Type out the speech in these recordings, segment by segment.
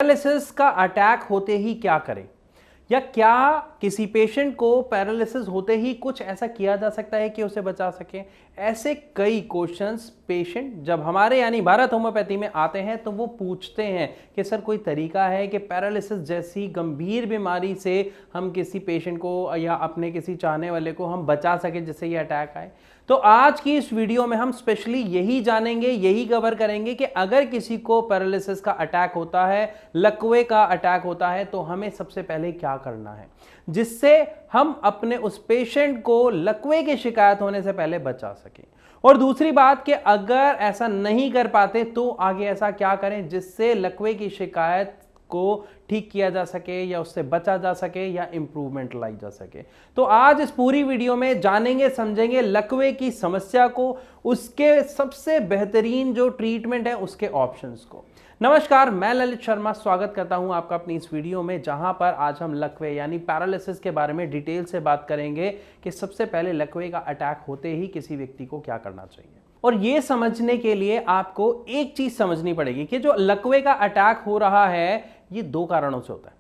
Paralysis का attack होते ही क्या करें, या क्या किसी पेशेंट को पैरालिसिस होते ही कुछ ऐसा किया जा सकता है कि उसे बचा सके। ऐसे कई क्वेश्चंस पेशेंट जब हमारे यानी भारत होम्योपैथी में आते हैं तो वो पूछते हैं कि सर कोई तरीका है कि पैरालिसिस जैसी गंभीर बीमारी से हम किसी पेशेंट को या अपने किसी चाहने वाले को हम बचा सके जिससे ये अटैक आए। तो आज की इस वीडियो में हम स्पेशली यही जानेंगे, यही कवर करेंगे कि अगर किसी को पैरालिसिस का अटैक होता है, लकवे का अटैक होता है, तो हमें सबसे पहले क्या करना है जिससे हम अपने उस पेशेंट को लकवे की शिकायत होने से पहले बचा सकें। और दूसरी बात कि अगर ऐसा नहीं कर पाते तो आगे ऐसा क्या करें जिससे लकवे की शिकायत को ठीक किया जा सके या उससे बचा जा सके या इंप्रूवमेंट लाई जा सके। तो आज इस पूरी वीडियो में जानेंगे, समझेंगे लकवे की समस्या को, उसके सबसे बेहतरीन जो ट्रीटमेंट है उसके ऑप्शंस को। नमस्कार, मैं ललित शर्मा स्वागत करता हूं आपका अपनी इस वीडियो में, जहां पर आज हम लकवे यानी पैरालिसिस के बारे में डिटेल से बात करेंगे कि सबसे पहले लकवे का अटैक होते ही किसी व्यक्ति को क्या करना चाहिए। और ये समझने के लिए आपको एक चीज समझनी पड़ेगी कि जो लकवे का अटैक हो रहा है ये दो कारणों से होता है।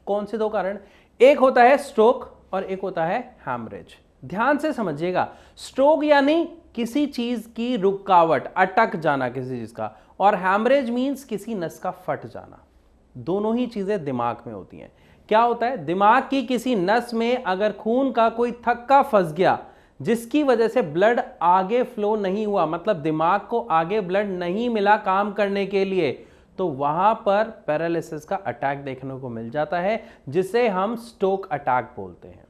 कौन से दो कारण? एक होता है स्ट्रोक और एक होता है हैमरेज। ध्यान से समझिएगा, स्ट्रोक यानी किसी चीज की रुकावट, अटक जाना किसी चीज का, और हैमरेज मींस किसी नस का फट जाना। दोनों ही चीजें दिमाग में होती हैं। क्या होता है, दिमाग की किसी नस में अगर खून का कोई थक्का फंस गया जिसकी वजह से ब्लड आगे फ्लो नहीं हुआ, मतलब दिमाग को आगे ब्लड नहीं मिला काम करने के लिए, तो वहां पर पैरालिसिस का अटैक देखने को मिल जाता है जिसे हम स्ट्रोक अटैक बोलते हैं।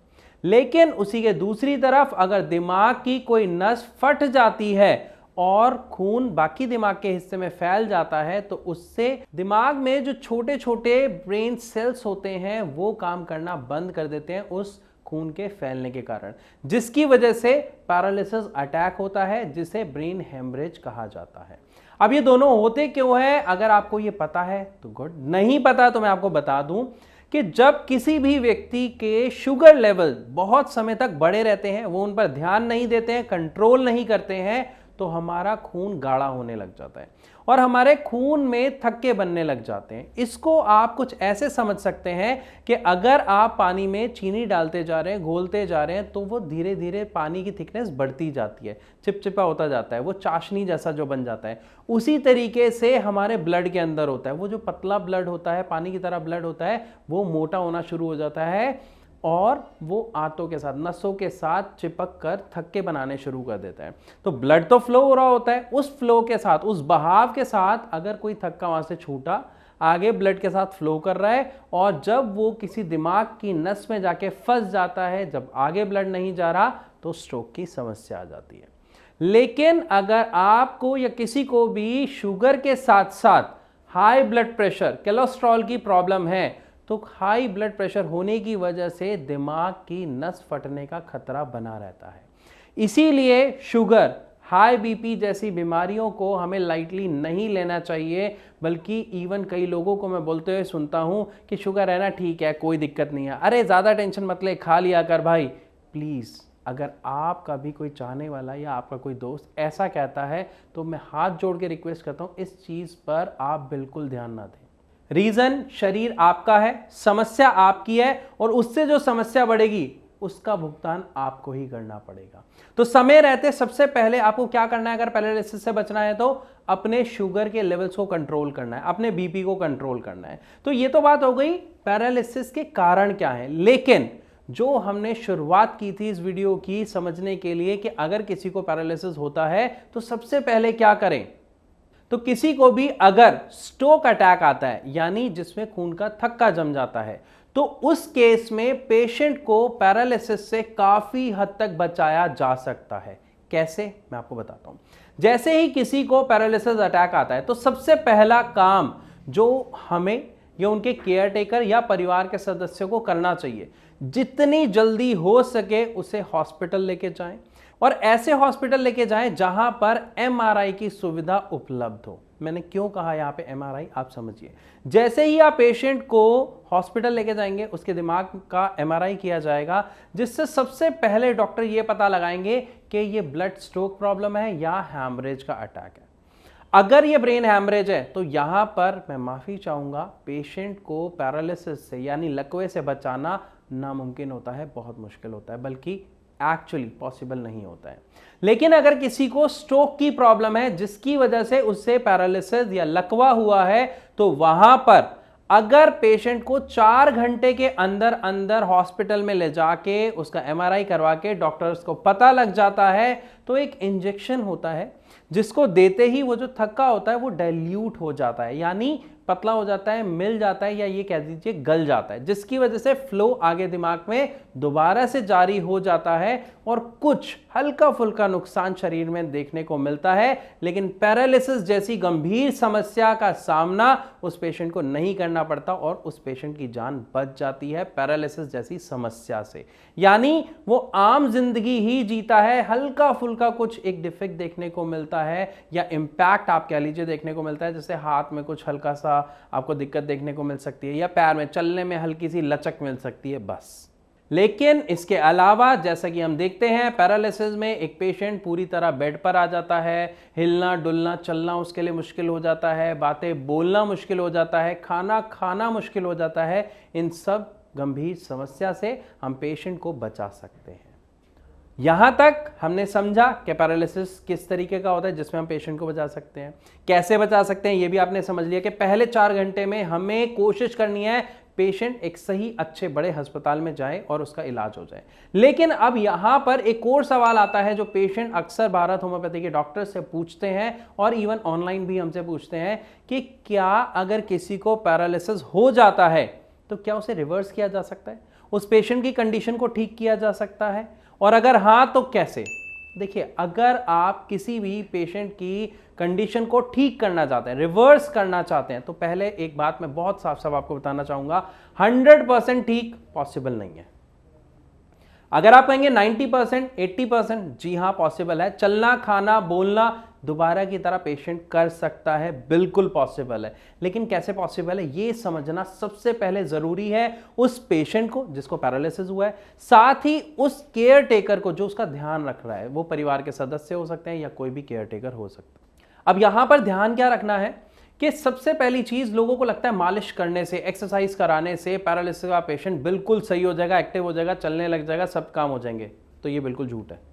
लेकिन उसी के दूसरी तरफ अगर दिमाग की कोई नस फट जाती है और खून बाकी दिमाग के हिस्से में फैल जाता है तो उससे दिमाग में जो छोटे छोटे ब्रेन सेल्स होते हैं वो काम करना बंद कर देते हैं उस खून के फैलने के कारण, जिसकी वजह से पैरालिसिस अटैक होता है जिसे ब्रेन हेमरेज कहा जाता है। अब ये दोनों होते क्यों है, अगर आपको ये पता है तो गुड, नहीं पता तो मैं आपको बता दूं कि जब किसी भी व्यक्ति के शुगर लेवल बहुत समय तक बढ़े रहते हैं, वो उन पर ध्यान नहीं देते हैं, कंट्रोल नहीं करते हैं, तो हमारा खून गाढ़ा होने लग जाता है और हमारे खून में थक्के बनने लग जाते हैं। इसको आप कुछ ऐसे समझ सकते हैं कि अगर आप पानी में चीनी डालते जा रहे हैं, घोलते जा रहे हैं, तो वो धीरे धीरे पानी की थिकनेस बढ़ती जाती है, चिपचिपा होता जाता है, वो चाशनी जैसा जो बन जाता है। उसी तरीके से हमारे ब्लड के अंदर होता है, वो जो पतला ब्लड होता है, पानी की तरह ब्लड होता है, वो मोटा होना शुरू हो जाता है और वो आंतों के साथ, नसों के साथ चिपक कर थक्के बनाने शुरू कर देता है। तो ब्लड तो फ्लो हो रहा होता है, उस फ्लो के साथ, उस बहाव के साथ अगर कोई थक्का वहां से छूटा, आगे ब्लड के साथ फ्लो कर रहा है, और जब वो किसी दिमाग की नस में जाके फंस जाता है, जब आगे ब्लड नहीं जा रहा, तो स्ट्रोक की समस्या आ जाती है। लेकिन अगर आपको या किसी को भी शुगर के साथ साथ हाई ब्लड प्रेशर, कोलेस्ट्रॉल की प्रॉब्लम है, तो हाई ब्लड प्रेशर होने की वजह से दिमाग की नस फटने का खतरा बना रहता है। इसीलिए शुगर, हाई बीपी जैसी बीमारियों को हमें लाइटली नहीं लेना चाहिए, बल्कि इवन कई लोगों को मैं बोलते हुए सुनता हूं कि शुगर है ना, ठीक है, कोई दिक्कत नहीं है, अरे ज़्यादा टेंशन मत ले, खा लिया कर भाई। प्लीज़, अगर आपका भी कोई चाहने वाला या आपका कोई दोस्त ऐसा कहता है तो मैं हाथ जोड़ के रिक्वेस्ट करता हूं, इस चीज़ पर आप बिल्कुल ध्यान ना दें। रीजन शरीर आपका है, समस्या आपकी है, और उससे जो समस्या बढ़ेगी उसका भुगतान आपको ही करना पड़ेगा। तो समय रहते सबसे पहले आपको क्या करना है, अगर पैरालिसिस से बचना है तो अपने शुगर के लेवल्स को कंट्रोल करना है, अपने बीपी को कंट्रोल करना है। तो ये तो बात हो गई पैरालिसिस के कारण क्या है। लेकिन जो हमने शुरुआत की थी इस वीडियो की समझने के लिए कि अगर किसी को पैरालिसिस होता है तो सबसे पहले क्या करें, तो किसी को भी अगर स्ट्रोक अटैक आता है यानी जिसमें खून का थक्का जम जाता है, तो उस केस में पेशेंट को पैरालिसिस से काफी हद तक बचाया जा सकता है। कैसे, मैं आपको बताता हूं। जैसे ही किसी को पैरालिसिस अटैक आता है तो सबसे पहला काम जो हमें या उनके केयर टेकर या परिवार के सदस्यों को करना चाहिए, जितनी जल्दी हो सके उसे हॉस्पिटल लेके जाएं, और ऐसे हॉस्पिटल लेके जाएं जहां पर एमआरआई की सुविधा उपलब्ध हो। मैंने क्यों कहा यहां पे एमआरआई, आप समझिए। जैसे ही आप पेशेंट को हॉस्पिटल लेके जाएंगे, उसके दिमाग का एमआरआई किया जाएगा, जिससे सबसे पहले डॉक्टर ये पता लगाएंगे कि ये ब्लड स्ट्रोक प्रॉब्लम है या हैमरेज का अटैक है। अगर ये ब्रेन हैमरेज है तो यहां पर मैं माफी चाहूंगा, पेशेंट को पैरालिसिस से यानी लकवे से बचाना नामुमकिन होता है, बहुत मुश्किल होता है, बल्कि एक्चुअली पॉसिबल नहीं होता है। लेकिन अगर किसी को स्ट्रोक की प्रॉब्लम है जिसकी वजह से उससे पैरालिसिस या लकवा हुआ है, तो वहां पर अगर पेशेंट को 4 घंटे के अंदर अंदर हॉस्पिटल में ले जाके उसका एमआरआई करवा के डॉक्टर्स को पता लग जाता है, तो एक इंजेक्शन होता है जिसको देते ही वो जो थक्का होता है वो डाइल्यूट हो जाता है, यानी पतला हो जाता है, मिल जाता है, या ये कह दीजिए गल जाता है, जिसकी वजह से फ्लो आगे दिमाग में दोबारा से जारी हो जाता है और कुछ हल्का फुल्का नुकसान शरीर में देखने को मिलता है। लेकिन पैरालिसिस जैसी गंभीर समस्या का सामना उस पेशेंट को नहीं करना पड़ता और उस पेशेंट की जान बच जाती है पैरालिसिस जैसी समस्या से, यानी वो आम जिंदगी ही जीता है। हल्का फुल्का कुछ एक डिफेक्ट देखने को मिलता है या इंपैक्ट आप कह लीजिए देखने को मिलता है, जैसे हाथ में कुछ हल्का सा आपको दिक्कत देखने को मिल सकती है या पैर में चलने में हल्की सी लचक मिल सकती है, बस। लेकिन इसके अलावा जैसा कि हम देखते हैं पैरालिसिस में एक पेशेंट पूरी तरह बेड पर आ जाता है, हिलना डुलना चलना उसके लिए मुश्किल हो जाता है, बातें बोलना मुश्किल हो जाता है, खाना खाना मुश्किल हो जाता है। इन सब गंभीर समस्या से हम पेशेंट को बचा सकते हैं। यहां तक हमने समझा कि पैरालिसिस किस तरीके का होता है जिसमें हम पेशेंट को बचा सकते हैं, कैसे बचा सकते हैं ये भी आपने समझ लिया कि पहले 4 घंटे में हमें कोशिश करनी है पेशेंट एक सही अच्छे बड़े अस्पताल में जाए और उसका इलाज हो जाए। लेकिन अब यहां पर एक और सवाल आता है जो पेशेंट अक्सर भारत होम्योपैथी के डॉक्टर से पूछते हैं और इवन ऑनलाइन भी हमसे पूछते हैं कि क्या अगर किसी को पैरालिसिस हो जाता है तो क्या उसे रिवर्स किया जा सकता है, उस पेशेंट की कंडीशन को ठीक किया जा सकता है, और अगर हां तो कैसे। देखिए, अगर आप किसी भी पेशेंट की कंडीशन को ठीक करना चाहते हैं, रिवर्स करना चाहते हैं, तो पहले एक बात मैं बहुत साफ साफ आपको बताना चाहूंगा, 100% ठीक पॉसिबल नहीं है। अगर आप कहेंगे 90%, 80%, जी हां पॉसिबल है। चलना खाना बोलना दोबारा की तरह पेशेंट कर सकता है, बिल्कुल पॉसिबल है। लेकिन कैसे पॉसिबल है ये समझना सबसे पहले जरूरी है उस पेशेंट को जिसको पैरालिसिस हुआ है, साथ ही उस केयर टेकर को जो उसका ध्यान रख रहा है। वो परिवार के सदस्य हो सकते हैं या कोई भी केयर टेकर हो सकता है। अब यहां पर ध्यान क्या रखना है कि सबसे पहली चीज, लोगों को लगता है मालिश करने से, एक्सरसाइज कराने से पैरालिसिस का पेशेंट बिल्कुल सही हो जाएगा, एक्टिव हो जाएगा, चलने लग जाएगा, सब काम हो जाएंगे। तो ये बिल्कुल झूठ है।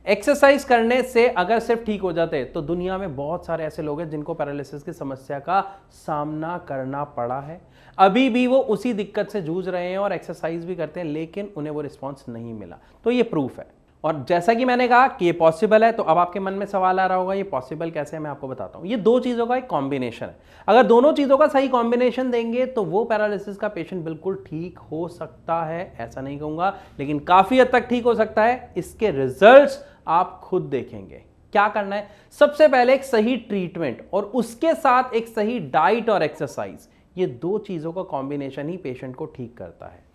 एक्सरसाइज करने से अगर सिर्फ ठीक हो जाते तो दुनिया में बहुत सारे ऐसे लोग हैं जिनको पैरालिसिस की समस्या का सामना करना पड़ा है, अभी भी वो उसी दिक्कत से जूझ रहे हैं और एक्सरसाइज भी करते हैं लेकिन उन्हें वो रिस्पॉन्स नहीं मिला। तो ये प्रूफ है। और जैसा कि मैंने कहा कि ये पॉसिबल है, तो अब आपके मन में सवाल आ रहा होगा ये पॉसिबल कैसे है, मैं आपको बताता हूं। ये दो चीजों का एक कॉम्बिनेशन है। अगर दोनों चीजों का सही कॉम्बिनेशन देंगे तो वो पैरालिसिस का पेशेंट बिल्कुल ठीक हो सकता है, ऐसा नहीं कहूंगा, लेकिन काफी हद तक ठीक हो सकता है। इसके रिजल्ट्स आप खुद देखेंगे। क्या करना है, सबसे पहले एक सही ट्रीटमेंट और उसके साथ एक सही डाइट और एक्सरसाइज, ये दो चीजों का कॉम्बिनेशन ही पेशेंट को ठीक करता है।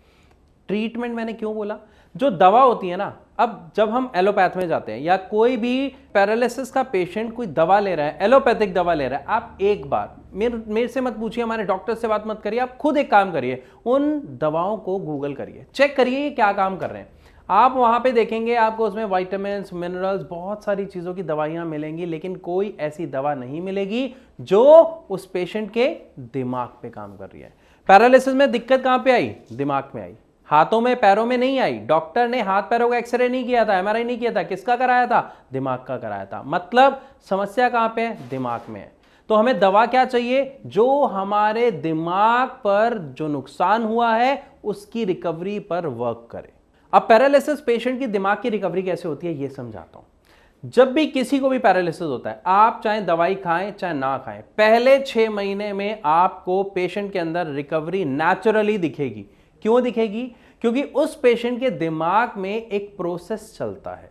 ट्रीटमेंट मैंने क्यों बोला, जो दवा होती है ना, अब जब हम एलोपैथ में जाते हैं या कोई भी पैरालिसिस का पेशेंट कोई दवा ले रहा है, एलोपैथिक दवा ले रहा है, आप एक बार मेरे से मत पूछिए, हमारे डॉक्टर से बात मत करिए, आप खुद एक काम करिए, उन दवाओं को गूगल करिए, चेक करिए ये क्या काम कर रहे हैं। आप वहां पे देखेंगे आपको उसमें विटामिन्स, मिनरल्स, बहुत सारी चीजों की दवाइयां मिलेंगी, लेकिन कोई ऐसी दवा नहीं मिलेगी जो उस पेशेंट के दिमाग पे काम कर रही है। पैरालिसिस में दिक्कत कहां पे आई, दिमाग में आई, हाथों में पैरों में नहीं आई। डॉक्टर ने हाथ पैरों का एक्सरे नहीं किया था, एमआरआई नहीं किया था, किसका कराया था, दिमाग का कराया था। मतलब समस्या कहां पे है, दिमाग में है। तो हमें दवा क्या चाहिए, जो हमारे दिमाग पर जो नुकसान हुआ है उसकी रिकवरी पर वर्क करे। अब पैरालिसिस पेशेंट की दिमाग की रिकवरी कैसे होती है ये समझाता हूं। जब भी किसी को भी पैरालिसिस होता है, आप चाहे दवाई खाएं चाहे ना खाएं, पहले 6 महीने में आपको पेशेंट के अंदर रिकवरी नेचुरली दिखेगी। क्यों दिखेगी, क्योंकि उस पेशेंट के दिमाग में एक प्रोसेस चलता है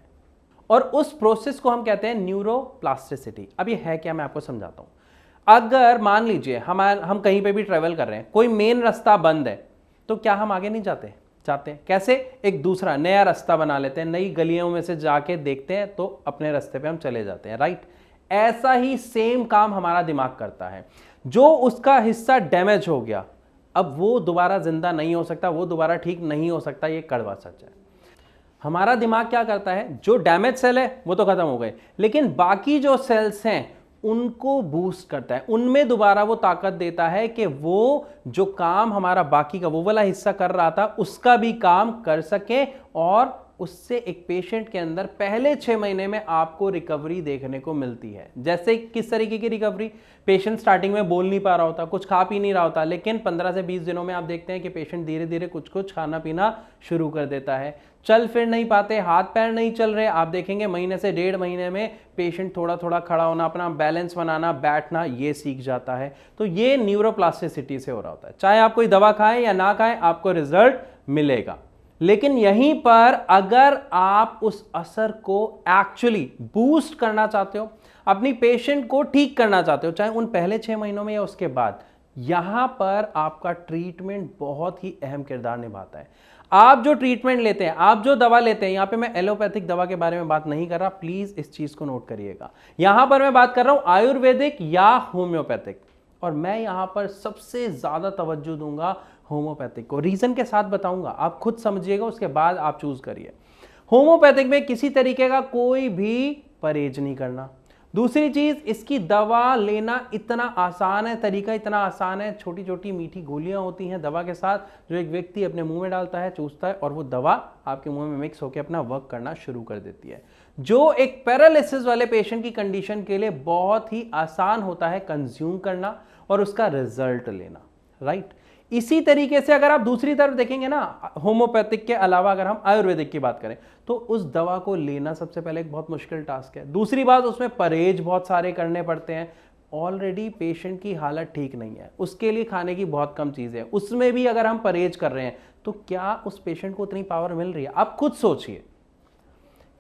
और उस प्रोसेस को हम कहते हैं न्यूरोप्लास्टिसिटी। अब ये है क्या, मैं आपको समझाता हूं। अगर मान लीजिए हम कहीं पे भी ट्रेवल कर रहे हैं, कोई मेन रास्ता बंद है, तो क्या हम आगे नहीं जाते हैं? कैसे, एक दूसरा नया रास्ता बना लेते हैं, नई गलियों में से जाके देखते हैं तो अपने रास्ते पे हम चले जाते हैं, राइट। ऐसा ही सेम काम हमारा दिमाग करता है। जो उसका हिस्सा डैमेज हो गया, अब वो दोबारा जिंदा नहीं हो सकता, वो दोबारा ठीक नहीं हो सकता, ये कड़वा सच है। हमारा दिमाग क्या करता है, जो डैमेज सेल है वो तो खत्म हो गए, लेकिन बाकी जो सेल्स हैं उनको बूस्ट करता है, उनमें दोबारा वो ताकत देता है कि वो जो काम हमारा बाकी का वो वाला हिस्सा कर रहा था उसका भी काम कर सके, और उससे एक पेशेंट के अंदर पहले 6 महीने में आपको रिकवरी देखने को मिलती है। जैसे किस तरीके की रिकवरी? पेशेंट स्टार्टिंग में बोल नहीं पा रहा होता, कुछ खा पी नहीं रहा होता, लेकिन 15 से 20 दिनों में आप देखते हैं कि पेशेंट धीरे धीरे कुछ कुछ खाना पीना शुरू कर देता है। चल फिर नहीं पाते, हाथ पैर नहीं चल रहे, आप देखेंगे महीने से 1.5 महीने में पेशेंट थोड़ा थोड़ा खड़ा होना, अपना बैलेंस बनाना, बैठना ये सीख जाता है। तो ये न्यूरोप्लास्टिसिटी से हो रहा होता है। चाहे आप कोई दवा खाएं या ना खाएं, आपको रिजल्ट मिलेगा। लेकिन यहीं पर अगर आप उस असर को एक्चुअली बूस्ट करना चाहते हो, अपनी पेशेंट को ठीक करना चाहते हो, चाहे उन पहले 6 महीनों में या उसके बाद, यहां पर आपका ट्रीटमेंट बहुत ही अहम किरदार निभाता है। आप जो ट्रीटमेंट लेते हैं, आप जो दवा लेते हैं, यहां पे मैं एलोपैथिक दवा के बारे में बात नहीं कर रहा, प्लीज इस चीज को नोट करिएगा। यहां पर मैं बात कर रहा हूं आयुर्वेदिक या होम्योपैथिक, और मैं यहां पर सबसे ज्यादा तवज्जो दूंगा होम्योपैथिक को। रीजन के साथ बताऊंगा, आप खुद समझिएगा, उसके बाद आप चूज करिए। होम्योपैथिक में किसी तरीके का कोई भी परहेज नहीं करना। दूसरी चीज, इसकी दवा लेना इतना आसान है, तरीका इतना आसान है। छोटी छोटी मीठी गोलियां होती हैं दवा के साथ, जो एक व्यक्ति अपने मुंह में डालता है, चूसता है, और वो दवा आपके मुंह में मिक्स होकर अपना वर्क करना शुरू कर देती है, जो एक पैरालिसिस वाले पेशेंट की कंडीशन के लिए बहुत ही आसान होता है कंज्यूम करना और उसका रिजल्ट लेना, राइट। इसी तरीके से अगर आप दूसरी तरफ देखेंगे ना, होम्योपैथिक के अलावा अगर हम आयुर्वेदिक की बात करें, तो उस दवा को लेना सबसे पहले एक बहुत मुश्किल टास्क है। दूसरी बात, उसमें परहेज बहुत सारे करने पड़ते हैं। ऑलरेडी पेशेंट की हालत ठीक नहीं है, उसके लिए खाने की बहुत कम चीजें हैं, उसमें भी अगर हम परहेज कर रहे हैं तो क्या उस पेशेंट को उतनी पावर मिल रही है? आप खुद सोचिए,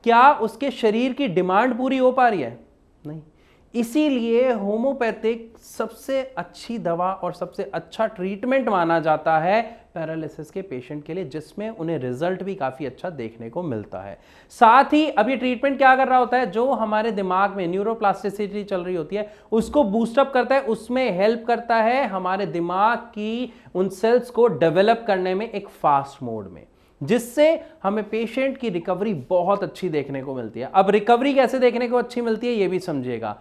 क्या उसके शरीर की डिमांड पूरी हो पा रही है? नहीं। इसीलिए होम्योपैथिक सबसे अच्छी दवा और सबसे अच्छा ट्रीटमेंट माना जाता है पैरालिसिस के पेशेंट के लिए, जिसमें उन्हें रिजल्ट भी काफी अच्छा देखने को मिलता है। साथ ही अब ये ट्रीटमेंट क्या कर रहा होता है, जो हमारे दिमाग में न्यूरोप्लास्टिसिटी चल रही होती है उसको बूस्टअप करता है, उसमें हेल्प करता है हमारे दिमाग की उन सेल्स को डेवलप करने में एक फास्ट मोड में, जिससे हमें पेशेंट की रिकवरी बहुत अच्छी देखने को मिलती है। अब रिकवरी कैसे देखने को अच्छी मिलती है ये भी समझिएगा।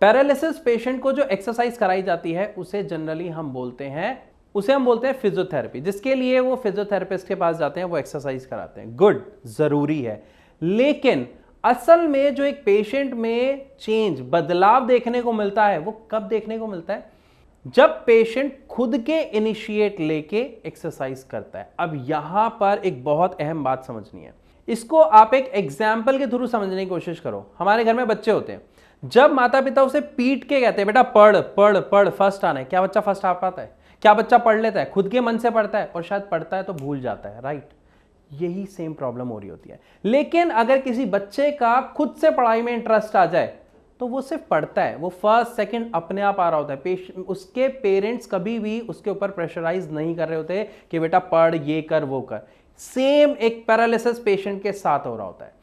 पैरालिसिस पेशेंट को जो एक्सरसाइज कराई जाती है उसे जनरली हम बोलते हैं फिजियोथेरेपी, जिसके लिए वो फिजियोथेरेपिस्ट के पास जाते हैं, वो एक्सरसाइज कराते हैं। गुड, जरूरी है। लेकिन असल में जो एक पेशेंट में चेंज, बदलाव देखने को मिलता है, वो कब देखने को मिलता है? जब पेशेंट खुद के इनिशिएट लेके एक्सरसाइज करता है। अब यहां पर एक बहुत अहम बात समझनी है, इसको आप एक एग्जाम्पल के थ्रू समझने की कोशिश करो। हमारे घर में बच्चे होते हैं, जब माता पिता उसे पीट के कहते हैं बेटा पढ़ पढ़ पढ़, फर्स्ट आना है, क्या बच्चा फर्स्ट आ पाता है? क्या बच्चा पढ़ लेता है? खुद के मन से पढ़ता है, और शायद पढ़ता है तो भूल जाता है, राइट। यही सेम प्रॉब्लम हो रही होती है। लेकिन अगर किसी बच्चे का खुद से पढ़ाई में इंटरेस्ट आ जाए तो वो सिर्फ पढ़ता है, वो फर्स्ट सेकंड अपने आप आ रहा होता है। उसके पेरेंट्स कभी भी उसके ऊपर प्रेशराइज नहीं कर रहे होते कि बेटा पढ़, ये कर, वो कर। सेम एक पैरालिसिस पेशेंट के साथ हो रहा होता है।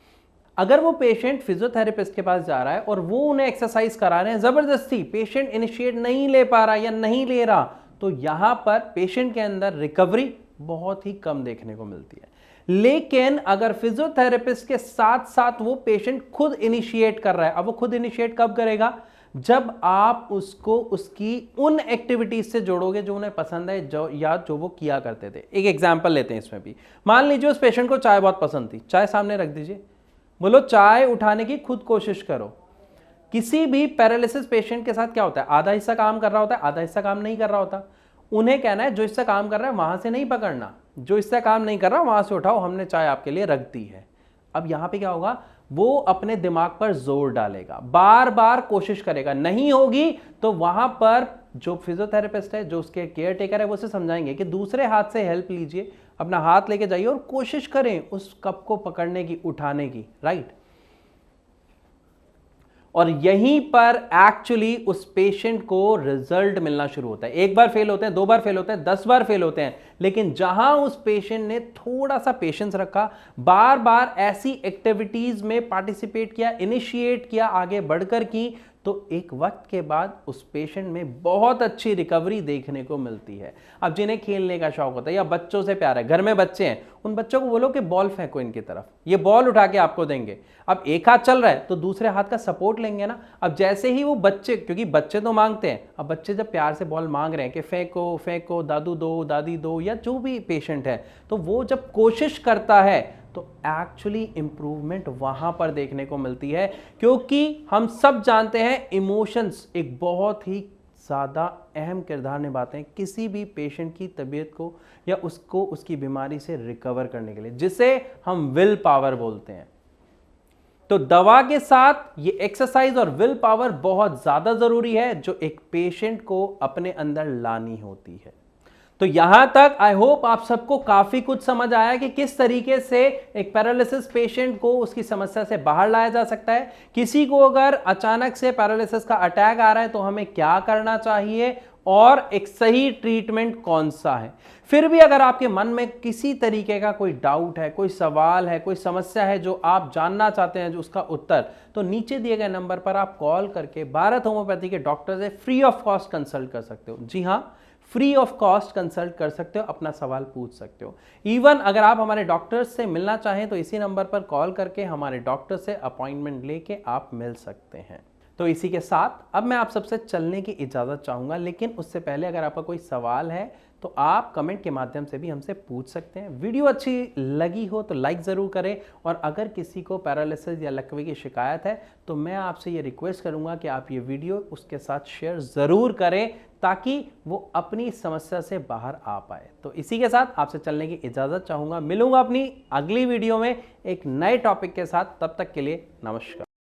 अगर वो पेशेंट फिजियोथेरेपिस्ट के पास जा रहा है और वो उन्हें एक्सरसाइज करा रहे हैं, जबरदस्ती पेशेंट इनिशिएट नहीं ले पा रहा या नहीं ले रहा, तो यहां पर पेशेंट के अंदर रिकवरी बहुत ही कम देखने को मिलती है। लेकिन अगर फिजियोथेरेपिस्ट के साथ साथ वो पेशेंट खुद इनिशिएट कर रहा है, अब वो खुद इनिशिएट कब करेगा? जब आप उसको उसकी उन एक्टिविटीज से जोड़ोगे जो उन्हें पसंद है, जो वो किया करते थे। एक एग्जांपल लेते हैं इसमें भी। मान लीजिए उस पेशेंट को चाय बहुत पसंद थी, चाय सामने रख दीजिए, बोलो चाय उठाने की खुद कोशिश करो। किसी भी पैरालिसिस पेशेंट के साथ क्या होता है, आधा हिस्सा काम कर रहा होता है, आधा हिस्सा काम नहीं कर रहा होता। उन्हें कहना है जो हिस्सा काम कर रहा है वहां से नहीं पकड़ना, जो हिस्सा काम नहीं कर रहा वहां से उठाओ, हमने चाय आपके लिए रख दी है। अब यहां पे क्या होगा, वो अपने दिमाग पर जोर डालेगा, बार बार कोशिश करेगा, नहीं होगी तो वहां पर जो फिजियोथेरेपिस्ट है, जो उसके केयर टेकर है, वो उसे समझाएंगे कि दूसरे हाथ से हेल्प लीजिए, अपना हाथ लेके जाइए और कोशिश करें उस कप को पकड़ने की, उठाने की, राइट। और यहीं पर एक्चुअली उस पेशेंट को रिजल्ट मिलना शुरू होता है। एक बार फेल होते हैं, 2 बार फेल होते हैं, 10 बार फेल होते हैं, लेकिन जहां उस पेशेंट ने थोड़ा सा पेशेंस रखा, बार बार ऐसी एक्टिविटीज में पार्टिसिपेट किया, इनिशिएट किया, आगे बढ़कर की, तो एक वक्त के बाद उस पेशेंट में बहुत अच्छी रिकवरी देखने को मिलती है। अब जिन्हें खेलने का शौक होता है या बच्चों से प्यार है, घर में बच्चे हैं, उन बच्चों को बोलो कि बॉल फेंको इनकी तरफ, ये बॉल उठा के आपको देंगे। अब एक हाथ चल रहा है तो दूसरे हाथ का सपोर्ट लेंगे ना। अब जैसे ही वो बच्चे, क्योंकि बच्चे तो मांगते हैं, अब बच्चे जब प्यार से बॉल मांग रहे हैं कि फेंको फेंको, दादू दो, दादी दो, या जो भी पेशेंट है, तो वो जब कोशिश करता है तो एक्चुअली इंप्रूवमेंट वहां पर देखने को मिलती है। क्योंकि हम सब जानते हैं इमोशंस एक बहुत ही ज़्यादा अहम किरदार निभाते हैं किसी भी पेशेंट की तबीयत को या उसको उसकी बीमारी से रिकवर करने के लिए, जिसे हम विल पावर बोलते हैं। तो दवा के साथ ये एक्सरसाइज और विल पावर बहुत ज़्यादा ज़रूरी है, जो एक पेशेंट को अपने अंदर लानी होती है। तो यहां तक आई होप आप सबको काफी कुछ समझ आया कि किस तरीके से एक पैरालिसिस पेशेंट को उसकी समस्या से बाहर लाया जा सकता है। किसी को अगर अचानक से पैरालिसिस का अटैक आ रहा है तो हमें क्या करना चाहिए और एक सही ट्रीटमेंट कौन सा है। फिर भी अगर आपके मन में किसी तरीके का कोई डाउट है, कोई सवाल है, कोई समस्या है जो आप जानना चाहते हैं, जो उसका उत्तर, तो नीचे दिए गए नंबर पर आप कॉल करके भारत होम्योपैथी के डॉक्टर से फ्री ऑफ कॉस्ट कंसल्ट कर सकते हो। जी हाँ, फ्री ऑफ कॉस्ट कंसल्ट कर सकते हो, अपना सवाल पूछ सकते हो। इवन अगर आप हमारे डॉक्टर्स से मिलना चाहें तो इसी नंबर पर कॉल करके हमारे डॉक्टर से अपॉइंटमेंट लेके आप मिल सकते हैं। तो इसी के साथ अब मैं आप सबसे चलने की इजाज़त चाहूँगा, लेकिन उससे पहले अगर आपका कोई सवाल है तो आप कमेंट के माध्यम से भी हमसे पूछ सकते हैं। वीडियो अच्छी लगी हो तो लाइक ज़रूर करें, और अगर किसी को पैरालिसिस या लकवे की शिकायत है तो मैं आपसे ये रिक्वेस्ट करूंगा कि आप ये वीडियो उसके साथ शेयर ज़रूर करें, ताकि वो अपनी समस्या से बाहर आ पाए। तो इसी के साथ आपसे चलने की इजाज़त चाहूँगा। मिलूंगा अपनी अगली वीडियो में एक नए टॉपिक के साथ। तब तक के लिए नमस्कार।